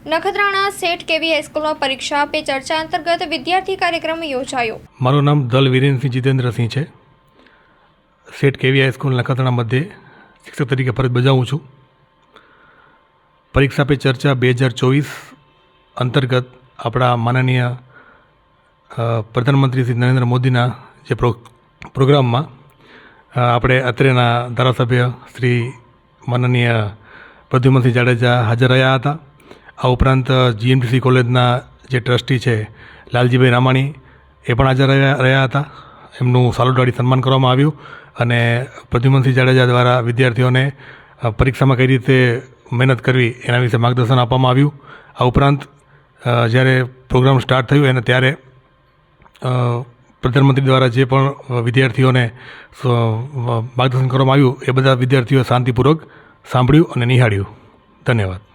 નખત્રાણા સેઠ કેવી હાઈસ્કૂલમાં પરીક્ષા પે ચર્ચા અંતર્ગત વિદ્યાર્થી કાર્યક્રમ યોજાયો. મારું નામ દલ વીરેન્દ્રસિંહ જીતેન્દ્રસિંહ છે. સેઠ કેવી હાઈસ્કૂલ નખત્રાણા મધ્યે શિક્ષક તરીકે ફરજ બજાવું છું. પરીક્ષા પે ચર્ચા 2024 અંતર્ગત આપણા માનનીય પ્રધાનમંત્રી શ્રી નરેન્દ્ર મોદીના જે પ્રોગ્રામમાં આપણે અત્રેના ધારાસભ્ય શ્રી માનનીય પ્રદ્યુમનસિંહ જાડેજા હાજર રહ્યા હતા. આ ઉપરાંત જીએમટીસી કોલેજના જે ટ્રસ્ટી છે લાલજીભાઈ રામાણી એ પણ હાજર રહ્યા હતા. એમનું સાલુટાડી સન્માન કરવામાં આવ્યું અને પ્રદ્યુમનસિંહ જાડેજા દ્વારા વિદ્યાર્થીઓને પરીક્ષામાં કઈ રીતે મહેનત કરવી એના વિશે માર્ગદર્શન આપવામાં આવ્યું. આ ઉપરાંત જ્યારે પ્રોગ્રામ સ્ટાર્ટ થયું અને ત્યારે પ્રધાનમંત્રી દ્વારા જે પણ વિદ્યાર્થીઓને માર્ગદર્શન કરવામાં આવ્યું એ બધા વિદ્યાર્થીઓએ શાંતિપૂર્વક સાંભળ્યું અને નિહાળ્યું. ધન્યવાદ.